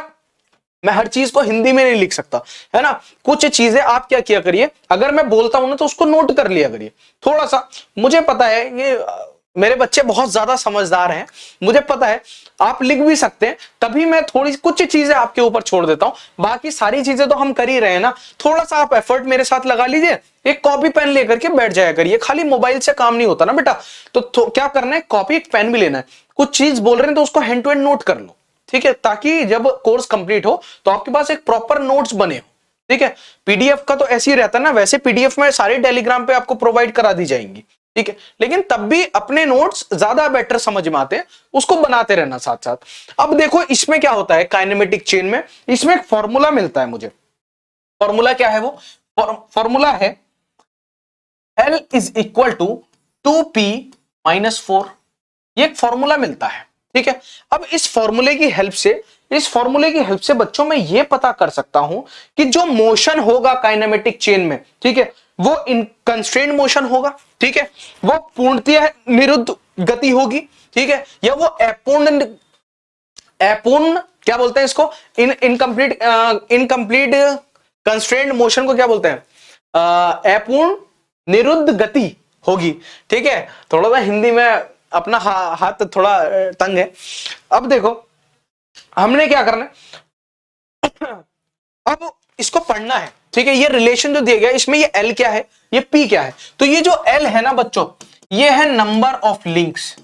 मैं हर चीज को हिंदी में नहीं लिख सकता, है ना, कुछ चीजें आप क्या किया करिए, अगर मैं बोलता हूं ना तो उसको नोट कर लिया करिए थोड़ा सा। मुझे पता है ये मेरे बच्चे बहुत ज्यादा समझदार हैं, मुझे पता है आप लिख भी सकते हैं, तभी मैं थोड़ी कुछ चीजें आपके ऊपर छोड़ देता हूं, बाकी सारी चीजें तो हम कर ही रहे हैं ना। थोड़ा सा आप एफर्ट मेरे साथ लगा लीजिए, एक कॉपी पेन लेकर के बैठ जाया करिए, खाली मोबाइल से काम नहीं होता ना बेटा। तो क्या करना है, कॉपी एक पेन भी लेना है, कुछ चीज बोल रहे हैं तो उसको हैंड टू हैंड नोट कर लो। ठीक है, ताकि जब कोर्स कंप्लीट हो तो आपके पास एक प्रॉपर नोट्स बने हो। ठीक है, पीडीएफ का तो ऐसे ही रहता है ना, वैसे पीडीएफ में सारी टेलीग्राम पे आपको प्रोवाइड करा दी जाएंगी। ठीक है, लेकिन तब भी अपने नोट्स ज्यादा बेटर समझ में आते हैं, उसको बनाते रहना साथ साथ। अब देखो इसमें क्या होता है, काइनेमेटिक चेन में इसमें एक फॉर्मूला मिलता है मुझे। फॉर्मूला क्या है, वो फॉर्मूला है L is equal to 2p-4, ये एक फॉर्मूला मिलता है। ठीक है, अब इस फॉर्मूले की हेल्प से बच्चों मैं ये पता कर सकता हूं कि जो मोशन होगा काइनेमेटिक चेन में, ठीक है, वो इन कंस्ट्रेंट मोशन होगा, ठीक है, वो पूर्णतः निरुद्ध गति होगी, ठीक है, या वो अपूर्ण, अपूर्ण क्या बोलते हैं इसको, इनकम्प्लीट कंस्ट्रेंट मोशन को क्या बोलते हैं, अपूर्ण निरुद्ध गति होगी, ठीक है। थोड़ा सा हिंदी में अपना हाथ थोड़ा तंग है। अब देखो हमने क्या करना है, अब इसको पढ़ना है, ठीक है। ये रिलेशन जो दिया गया इसमें ये L क्या है, ये P क्या है, तो ये जो L है ना बच्चों, ये है number of links,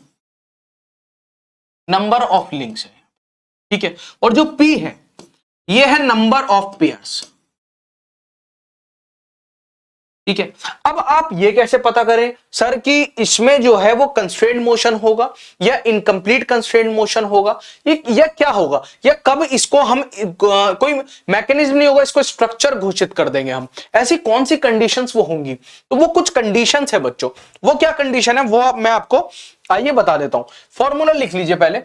number of links है, ठीक है, और जो P है ये है नंबर ऑफ पेयर्स, ठीक है। अब आप ये कैसे पता करें सर कि इसमें जो है वो कंस्ट्रेंट मोशन होगा या इनकम्प्लीट कंस्ट्रेंट मोशन होगा, ये या क्या होगा, या कब इसको हम कोई मैकेनिज्म नहीं होगा, इसको स्ट्रक्चर घोषित कर देंगे हम, ऐसी कौन सी कंडीशंस वो होंगी, तो वो कुछ कंडीशंस है बच्चों। वो क्या कंडीशन है वो मैं आपको आइए बता देता हूं। फॉर्मूला लिख लीजिए पहले,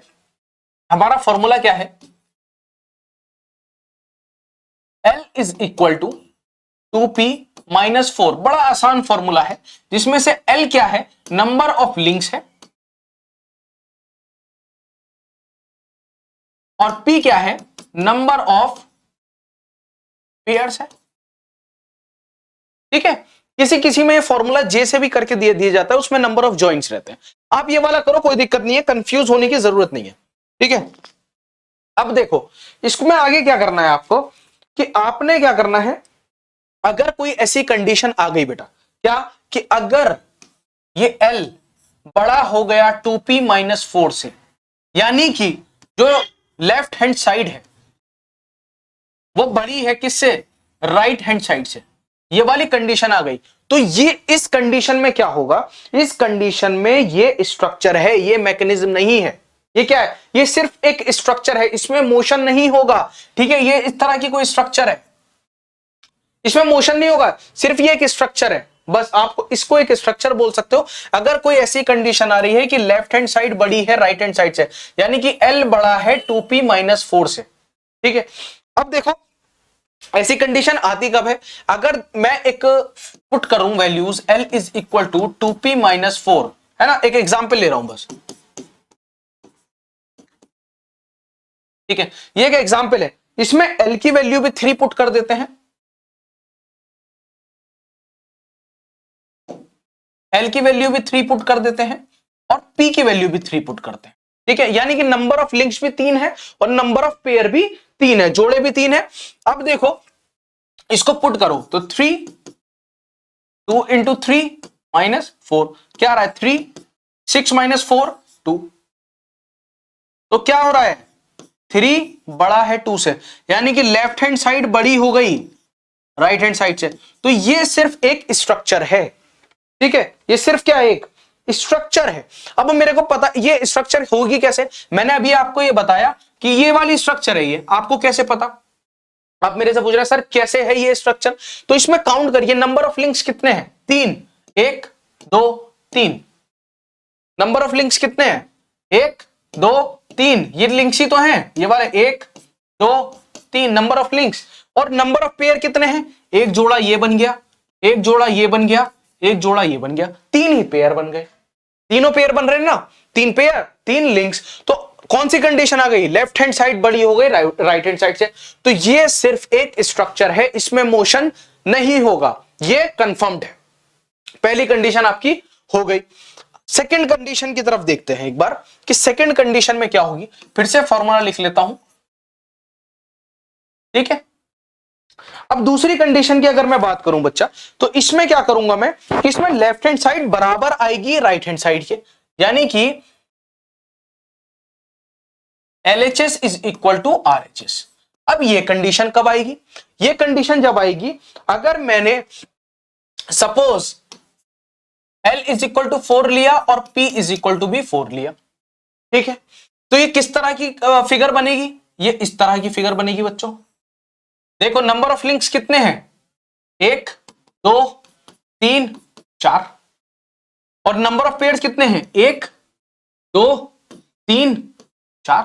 हमारा फॉर्मूला क्या है, L is equal to 2p minus 4, बड़ा आसान फॉर्मूला है जिसमें से L क्या है, नंबर ऑफ लिंक्स है, और P क्या है, नंबर ऑफ पेयर्स है, ठीक है। किसी किसी में फॉर्मूला J से भी करके दिया जाता है, उसमें नंबर ऑफ जॉइंट्स रहते हैं। आप ये वाला करो, कोई दिक्कत नहीं है, कंफ्यूज होने की जरूरत नहीं है, ठीक है। अब देखो इसको में आगे क्या करना है आपको, कि आपने क्या करना है, अगर कोई ऐसी कंडीशन आ गई बेटा, क्या कि अगर ये L बड़ा हो गया 2p माइनस 4 से, यानी कि जो लेफ्ट हैंड साइड है वो बड़ी है किससे, राइट हैंड साइड से, ये वाली कंडीशन आ गई, तो ये इस कंडीशन में क्या होगा, इस कंडीशन में ये स्ट्रक्चर है, ये मैकेनिज्म नहीं है, ये क्या है, ये सिर्फ एक स्ट्रक्चर है, इसमें मोशन नहीं होगा, ठीक है। ये इस तरह की कोई स्ट्रक्चर है, इसमें मोशन नहीं होगा, सिर्फ ये एक स्ट्रक्चर है, बस आपको इसको एक स्ट्रक्चर बोल सकते हो। अगर कोई ऐसी कंडीशन आ रही है कि लेफ्ट हैंड साइड बड़ी है राइट हैंड साइड से, यानी कि L बड़ा है 2p माइनस 4 से, ठीक है। अब देखो ऐसी कंडीशन आती कब है, अगर मैं एक पुट करूं values L is equal to 2p minus 4, है ना, एक एग्जाम्पल ले रहा हूं बस, ठीक है, ये एक एग्जाम्पल है, इसमें L की वैल्यू भी 3 पुट कर देते हैं, L की वैल्यू भी 3 पुट कर देते हैं, और P की वैल्यू भी 3 पुट करते हैं, ठीक है। यानी कि नंबर ऑफ लिंक्स भी 3 है और नंबर ऑफ पेयर भी 3 है, जोड़े भी 3 है। अब देखो इसको पुट करो तो 3, 2 इंटू 3 माइनस 4, क्या आ रहा है 3, 6 माइनस 4 2, तो क्या हो रहा है 3 बड़ा है 2 से, यानी कि लेफ्ट हैंड साइड बड़ी हो गई राइट हैंड साइड से, तो ये सिर्फ एक स्ट्रक्चर है, ठीक है, ये सिर्फ क्या है, एक स्ट्रक्चर है। अब मेरे को पता ये स्ट्रक्चर होगी कैसे, मैंने अभी आपको ये बताया कि ये वाली स्ट्रक्चर है, ये आपको कैसे पता, आप मेरे से पूछ रहे हैं सर कैसे है ये स्ट्रक्चर, तो इसमें काउंट करिए नंबर ऑफ लिंक्स कितने हैं, 3, 1 2 3, नंबर ऑफ लिंक्स कितने हैं, 1 2 3, ये लिंक्स ही तो हैं, ये वाले 1 2 3 नंबर ऑफ लिंक्स, और नंबर ऑफ पेयर कितने हैं, एक जोड़ा ये बन गया, एक जोड़ा ये बन गया, एक जोड़ा ये बन गया, 3 ही पेयर बन गए, तीनों पेयर बन रहे हैं ना, 3 पेयर 3 लिंक्स, तो कौन सी कंडीशन आ गई, लेफ्ट हैंड साइड बड़ी हो गई राइट हैंड साइड से, तो ये सिर्फ एक स्ट्रक्चर है, इसमें मोशन नहीं होगा, ये कंफर्म्ड है, पहली कंडीशन आपकी हो गई। सेकंड कंडीशन की तरफ देखते हैं एक बार कि सेकंड कंडीशन में क्या होगी, फिर से फॉर्मूला लिख लेता हूं, ठीक है। अब दूसरी कंडीशन की अगर मैं बात करूं बच्चा, तो इसमें क्या करूंगा मैं, इसमें लेफ्ट हैंड साइड बराबर आएगी राइट हैंड साइड के, यानी कि LHS is equal to RHS। अब ये कंडीशन कब आएगी, ये कंडीशन जब आएगी अगर मैंने suppose L is equal to 4 लिया और P इज इक्वल टू भी 4 लिया, ठीक है, तो ये किस तरह की फिगर बनेगी, ये इस तरह की फिगर बनेगी बच्चों। देखो नंबर ऑफ लिंक्स कितने हैं, 1 2 3 4, और नंबर ऑफ पेयर्स कितने हैं, 1 2 3 4,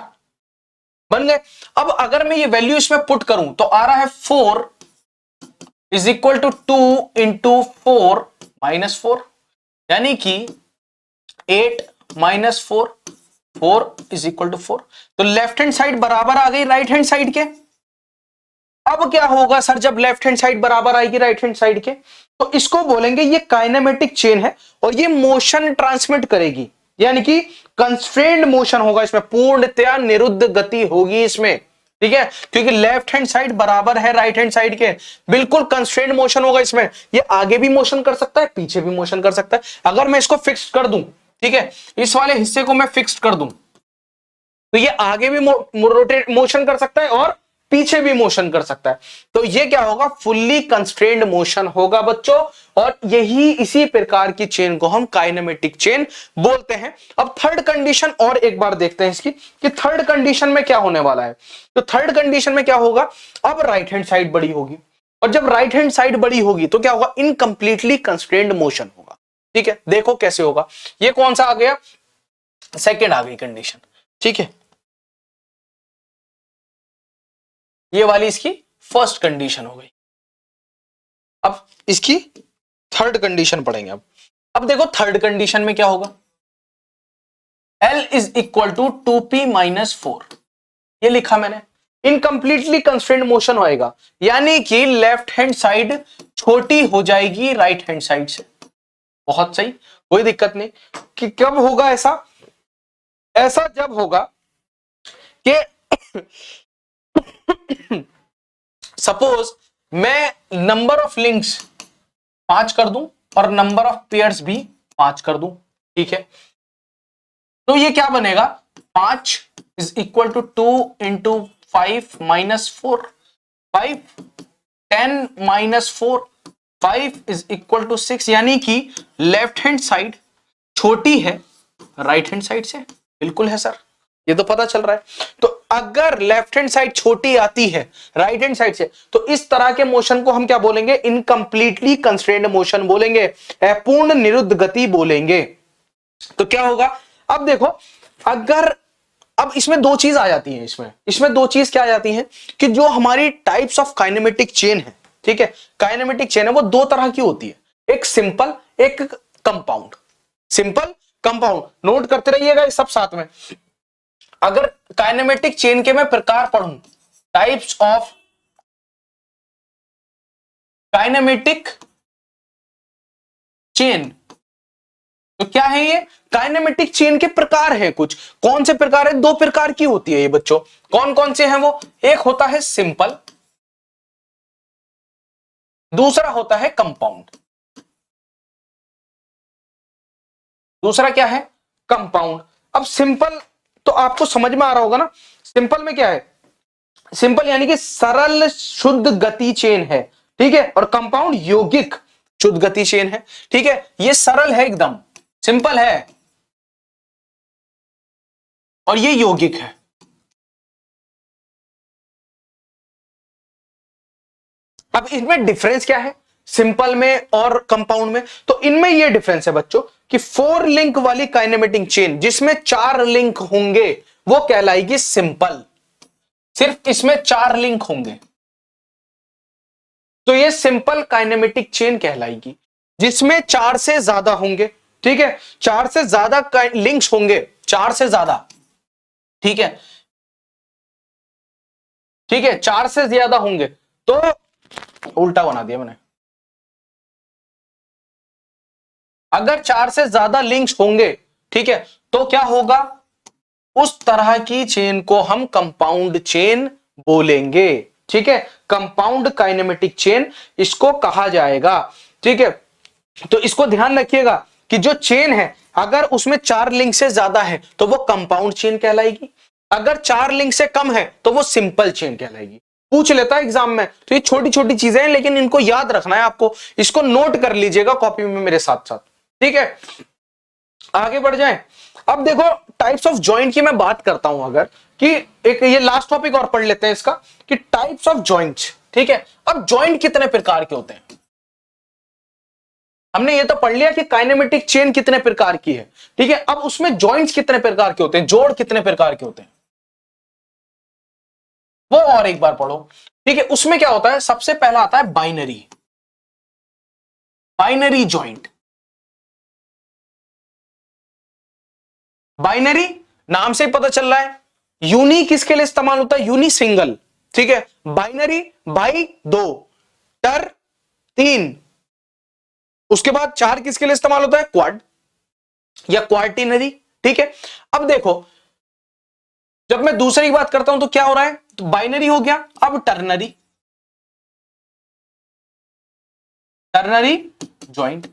बन गए। अब अगर मैं ये वैल्यू इसमें पुट करूं तो आ रहा है 4 is equal to 2 into 4 minus 4, यानी कि 8 माइनस 4, 4 इज इक्वल टू 4। तो लेफ्ट हैंड साइड बराबर आ गई राइट हैंड साइड के। अब क्या होगा सर जब लेफ्ट हैंड साइड बराबर आएगी राइट हैंड साइड के, तो इसको बोलेंगे ये काइनेमेटिक चेन है और ये मोशन ट्रांसमिट करेगी, यानी कि कंस्ट्रेन्ड मोशन होगा इसमें, पूर्णतया निरुद्ध गति होगी इसमें, ठीक है, क्योंकि लेफ्ट हैंड साइड बराबर है राइट हैंड साइड के, बिल्कुल कंस्ट्रेन्ड मोशन होगा इसमें। ये आगे भी मोशन कर सकता है, पीछे भी मोशन कर सकता है। अगर मैं इसको फिक्स कर दूं, ठीक है, इस वाले हिस्से को मैं फिक्स कर दूं, तो ये आगे भी रोटेट मोशन कर सकता है और पीछे भी मोशन कर सकता है। तो ये क्या होगा, फुल्ली कंस्ट्रेन्ड मोशन होगा बच्चों, और यही इसी प्रकार की चेन को हम काइनेमेटिक चेन बोलते हैं। अब थर्ड कंडीशन और एक बार देखते हैं इसकी, कि थर्ड कंडीशन में क्या होने वाला है। तो थर्ड कंडीशन में क्या होगा, अब राइट हैंड साइड बड़ी होगी, और जब राइट हैंड साइड बड़ी होगी तो क्या होगा, इनकंप्लीटली कंस्ट्रेन्ड मोशन होगा। ठीक है, देखो कैसे होगा। ये कौन सा आ गया, सेकेंड आ गई कंडीशन, ठीक है, ये वाली इसकी फर्स्ट कंडीशन हो गई। अब इसकी थर्ड कंडीशन पढ़ेंगे। अब देखो थर्ड कंडीशन में क्या होगा, L is equal to 2p minus 4, ये लिखा मैंने, इनकम्प्लीटली कंस्ट्रेंट मोशन होएगा, यानी कि लेफ्ट हैंड साइड छोटी हो जाएगी राइट हैंड साइड से। बहुत सही, कोई दिक्कत नहीं। कि कब होगा ऐसा, ऐसा जब होगा कि सपोज मैं नंबर ऑफ लिंक्स 5 कर दूं और नंबर ऑफ पेयर्स भी 5 कर दूं, ठीक है, तो ये क्या बनेगा, 5 is equal to 2 into 5 minus 4, 5 10 minus 4, 5 is equal to 6, यानी कि लेफ्ट हैंड साइड छोटी है राइट हैंड साइड से। बिल्कुल है सर, ये तो पता चल रहा है। तो अगर लेफ्ट हैंड साइड छोटी आती है राइट हैंड साइड से, तो इस तरह के मोशन को हम क्या बोलेंगे, इनकम्प्लीटली कंस्ट्रेन्ड मोशन बोलेंगे, अपूर्ण निरुद्ध गति बोलेंगे। तो क्या होगा, अब देखो, अगर अब इसमें दो चीज आ जाती हैं, इसमें दो चीज क्या आ जाती हैं, कि जो हमारी टाइप्स ऑफ काइनेमेटिक चेन है, ठीक है, काइनेमेटिक चेन है वो दो तरह की होती है, एक सिंपल, एक कंपाउंड। सिंपल, कंपाउंड, नोट करते रहिएगा ये सब साथ में। अगर काइनेमेटिक चेन के मैं प्रकार पढ़ूं, टाइप्स ऑफ काइनेमेटिक चेन, तो क्या है ये, काइनेमेटिक चेन के प्रकार हैं कुछ। कौन से प्रकार है, दो प्रकार की होती है ये बच्चों, कौन कौन से हैं वो, एक होता है सिंपल, दूसरा होता है कंपाउंड। दूसरा क्या है, कंपाउंड। अब सिंपल तो आपको समझ में आ रहा होगा ना, सिंपल में क्या है, सिंपल यानी कि सरल शुद्ध गति चेन है, ठीक है, और कंपाउंड यौगिक शुद्ध गति चेन है, ठीक है। ये सरल है एकदम, सिंपल है, और ये यौगिक है। अब इसमें डिफरेंस क्या है, सिंपल में और कंपाउंड में, तो इनमें ये डिफरेंस है बच्चों कि 4 लिंक वाली काइनेमेटिक चेन जिसमें 4 लिंक होंगे वो कहलाएगी सिंपल, सिर्फ इसमें 4 लिंक होंगे, तो ये सिंपल काइनेमेटिक चेन कहलाएगी। जिसमें 4 से ज्यादा होंगे, ठीक है, 4 से ज्यादा लिंक्स होंगे, 4 से ज्यादा, ठीक है, ठीक है, 4 से ज्यादा होंगे, तो उल्टा बना दिया मैंने, अगर 4 से ज्यादा लिंक्स होंगे, ठीक है, तो क्या होगा, उस तरह की चेन को हम कंपाउंड चेन बोलेंगे, ठीक है, कंपाउंड काइनेमेटिक चेन इसको कहा जाएगा, ठीक है। तो इसको ध्यान रखिएगा कि जो चेन है अगर उसमें 4 लिंक से ज्यादा है तो वो कंपाउंड चेन कहलाएगी, अगर 4 लिंक से कम है तो वो सिंपल चेन कहलाएगी। पूछ लेता है एग्जाम में, तो ये छोटी छोटी चीजें हैं लेकिन इनको याद रखना है आपको, इसको नोट कर लीजिएगा कॉपी में मेरे साथ साथ, ठीक है। आगे बढ़ जाएं। अब देखो टाइप्स ऑफ जॉइंट की मैं बात करता हूं, अगर कि एक ये लास्ट टॉपिक और पढ़ लेते हैं इसका, कि टाइप्स ऑफ जॉइंट्स, ठीक है। अब जॉइंट कितने प्रकार के होते हैं, हमने ये तो पढ़ लिया कि काइनेमेटिक चेन कितने प्रकार की है, ठीक है। अब उसमें जॉइंट्स कितने प्रकार के होते हैं, जोड़ कितने प्रकार के होते हैं, वो और एक बार पढ़ो, ठीक है। उसमें क्या होता है, सबसे पहला आता है बाइनरी, बाइनरी जॉइंट। बाइनरी नाम से पता चल रहा है, यूनी किसके लिए इस्तेमाल होता है, यूनी सिंगल, ठीक है। बाइनरी बाई 2, टर 3, उसके बाद 4 किसके लिए इस्तेमाल होता है, क्वाड या क्वार्टिनरी, ठीक है। अब देखो जब मैं दूसरे की बात करता हूं तो क्या हो रहा है, तो बाइनरी हो गया, अब टर्नरी, टर्नरी ज्वाइंट,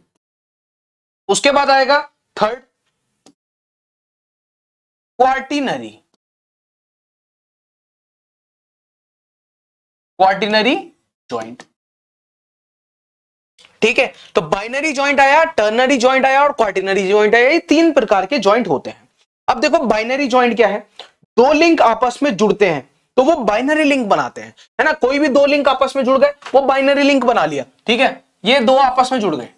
उसके बाद आएगा थर्ड क्वार्टिनरी, क्वार्टिनरी ज्वाइंट, ठीक है। तो बाइनरी ज्वाइंट आया, टर्नरी ज्वाइंट आया और क्वार्टिनरी ज्वाइंट आया, ये 3 प्रकार के ज्वाइंट होते हैं। अब देखो बाइनरी ज्वाइंट क्या है, 2 लिंक आपस में जुड़ते हैं तो वो बाइनरी लिंक बनाते हैं, है ना। कोई भी 2 लिंक आपस में जुड़ गए वो बाइनरी लिंक बना लिया, ठीक है। ये 2 आपस में जुड़ गए,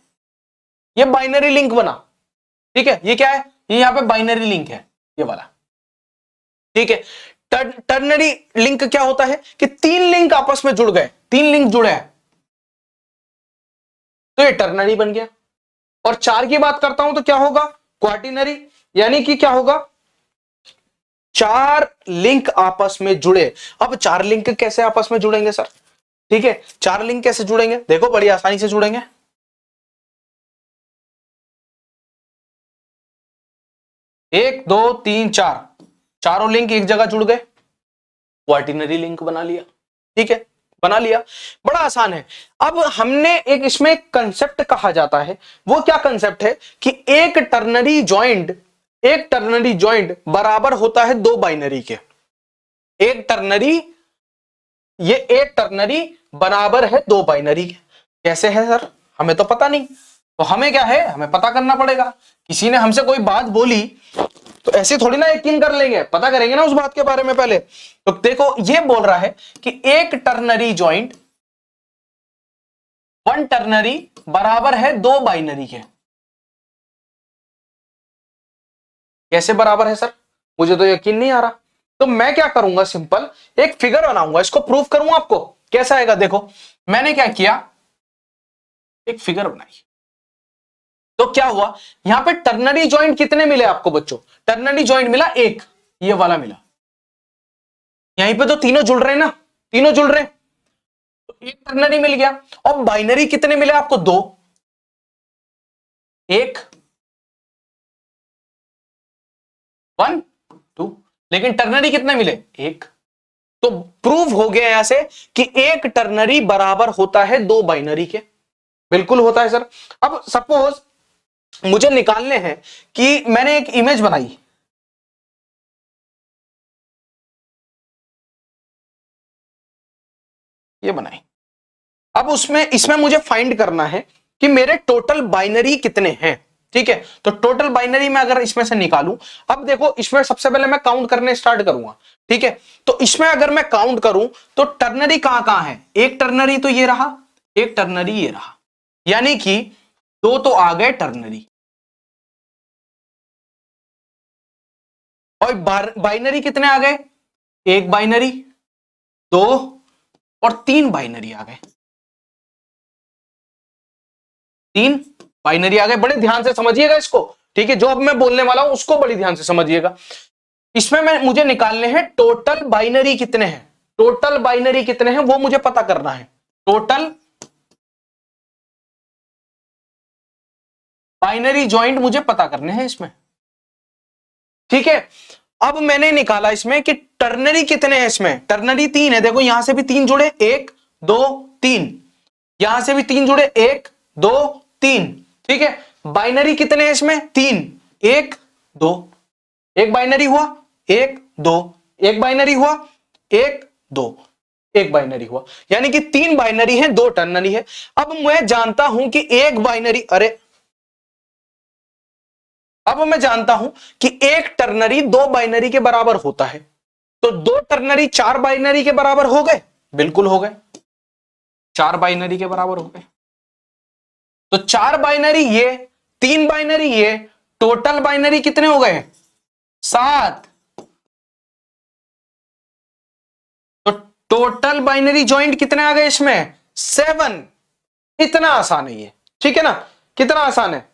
ये बाइनरी लिंक बना, ठीक है। ये क्या है, ये यहां पे बाइनरी लिंक है, ये वाला, ठीक है। टर्नरी लिंक क्या होता है कि 3 लिंक आपस में जुड़ गए, 3 लिंक जुड़े हैं तो ये टर्नरी बन गया। और 4 की बात करता हूं तो क्या होगा, क्वार्टिनरी, यानी कि क्या होगा, 4 लिंक आपस में जुड़े। अब 4 लिंक कैसे आपस में जुड़ेंगे सर, ठीक है। 4 लिंक कैसे जुड़ेंगे, देखो बड़ी आसानी से जुड़ेंगे। 1 2 3 4, चारों लिंक एक जगह जुड़ गए, क्वार्टिनरी लिंक बना लिया, ठीक है, बना लिया। बड़ा आसान है। अब हमने एक इसमें कंसेप्ट कहा जाता है, वो क्या कंसेप्ट है कि एक टर्नरी ज्वाइंट बराबर होता है 2 बाइनरी के। एक टर्नरी बराबर है 2 बाइनरी के। कैसे है सर, हमें तो पता नहीं, तो हमें क्या है, हमें पता करना पड़ेगा। किसी ने हमसे कोई बात बोली तो ऐसे थोड़ी ना यकीन कर लेंगे, पता करेंगे ना उस बात के बारे में पहले। तो देखो ये बोल रहा है कि एक टर्नरी ज्वाइंट, 1 टर्नरी बराबर है 2 बाइनरी के। कैसे बराबर है सर, मुझे तो यकीन नहीं आ रहा। तो मैं क्या करूंगा, सिंपल एक फिगर बनाऊंगा, इसको प्रूव करूंगा आपको। कैसा आएगा, देखो मैंने क्या किया, एक फिगर बनाई। तो क्या हुआ, यहां पे टर्नरी ज्वाइंट कितने मिले आपको बच्चों, टर्नरी ज्वाइंट मिला एक, ये वाला मिला। यहीं पे तो तीनों जुड़ रहे हैं ना, तीनों जुड़ रहे हैं, तो एक टर्नरी मिल गया। और बाइनरी कितने मिले आपको, 2, 1 1 2, लेकिन टर्नरी कितने मिले, 1। तो प्रूव हो गया यहां से कि एक टर्नरी बराबर होता है 2 बाइनरी के। बिल्कुल होता है सर। अब सपोज मुझे निकालने हैं कि मैंने एक इमेज बनाई, ये बनाई। अब इसमें मुझे फाइंड करना है कि मेरे टोटल बाइनरी कितने हैं, ठीक है। तो टोटल बाइनरी में अगर इसमें से निकालूं, अब देखो इसमें सबसे पहले मैं काउंट करने स्टार्ट करूंगा, ठीक है। तो इसमें अगर मैं काउंट करूं तो टर्नरी कहां कहां है, एक टर्नरी तो ये रहा, एक टर्नरी ये रहा, यानी कि 2 तो आ गए टर्नरी। और बाइनरी कितने आ गए, एक बाइनरी, 2 और 3 बाइनरी आ गए, 3 बाइनरी आ गए। बड़े ध्यान से समझिएगा इसको, ठीक है। जो अब मैं बोलने वाला हूं उसको बड़ी ध्यान से समझिएगा। इसमें मुझे निकालने हैं टोटल बाइनरी कितने हैं, टोटल बाइनरी कितने हैं वो मुझे पता करना है। टोटल बाइनरी ज्वाइंट मुझे पता करने हैं इसमें, ठीक है। अब मैंने निकाला इसमें कि टर्नरी कितने हैं, इसमें टर्नरी 3 है। देखो यहां से भी 3 जुड़े, 1 2 3, यहां से भी 3 जुड़े, 1 2 3, ठीक है। बाइनरी कितने हैं इसमें, 3, 1 2, एक बाइनरी हुआ, 1 2, एक बाइनरी हुआ, 1 2, एक बाइनरी हुआ, यानी कि 3 बाइनरी है, 2 टर्नरी है। अब मैं जानता हूं कि एक बाइनरी, अब मैं जानता हूं कि एक टर्नरी 2 बाइनरी के बराबर होता है। तो 2 टर्नरी 4 बाइनरी के बराबर हो गए, बिल्कुल हो गए, 4 बाइनरी के बराबर हो गए। तो 4 बाइनरी ये, 3 बाइनरी ये, टोटल बाइनरी कितने हो गए, 7। तो टोटल बाइनरी ज्वाइंट कितने आ गए इसमें, 7। इतना आसान है ये, ठीक है ना, कितना आसान है।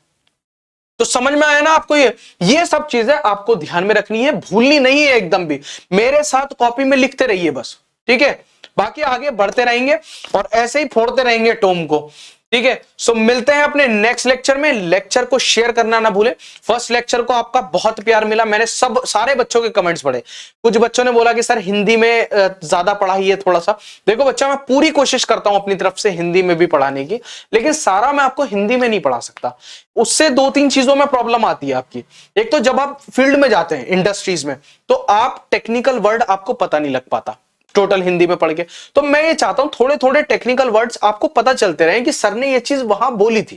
तो समझ में आया ना आपको, ये सब चीजें आपको ध्यान में रखनी है, भूलनी नहीं है एकदम भी। मेरे साथ कॉपी में लिखते रहिए बस, ठीक है, बाकी आगे बढ़ते रहेंगे और ऐसे ही फोड़ते रहेंगे टोम को, ठीक है। सो मिलते हैं अपने नेक्स्ट लेक्चर में। लेक्चर को शेयर करना ना भूले। फर्स्ट लेक्चर को आपका बहुत प्यार मिला, मैंने सारे बच्चों के कमेंट्स पढ़े। कुछ बच्चों ने बोला कि सर हिंदी में ज्यादा पढ़ाई है थोड़ा सा। देखो बच्चा, मैं पूरी कोशिश करता हूं अपनी तरफ से हिंदी में भी पढ़ाने की, लेकिन सारा मैं आपको हिंदी में नहीं पढ़ा सकता। उससे 2-3 चीजों में प्रॉब्लम आती है आपकी। एक तो जब आप फील्ड में जाते हैं इंडस्ट्रीज में, तो आप टेक्निकल वर्ड आपको पता नहीं लग पाता टोटल हिंदी में पढ़ के। तो मैं ये चाहता हूं थोड़े थोड़े टेक्निकल वर्ड्स आपको पता चलते रहे कि सर ने ये चीज वहां बोली थी,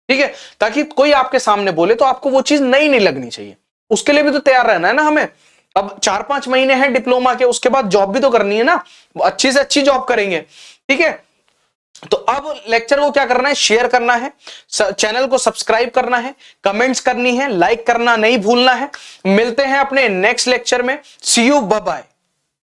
ठीक है, ताकि कोई आपके सामने बोले तो आपको वो चीज नई नहीं लगनी चाहिए। उसके लिए भी तो तैयार रहना है ना हमें। अब 4-5 महीने हैं डिप्लोमा के, उसके बाद जॉब भी तो करनी है ना, अच्छी से अच्छी जॉब करेंगे, ठीक है। तो अब लेक्चर को क्या करना है, शेयर करना है, चैनल को सब्सक्राइब करना है, कमेंट्स करनी है, लाइक करना नहीं भूलना है। मिलते हैं अपने नेक्स्ट लेक्चर में। सी यू, बाय बाय।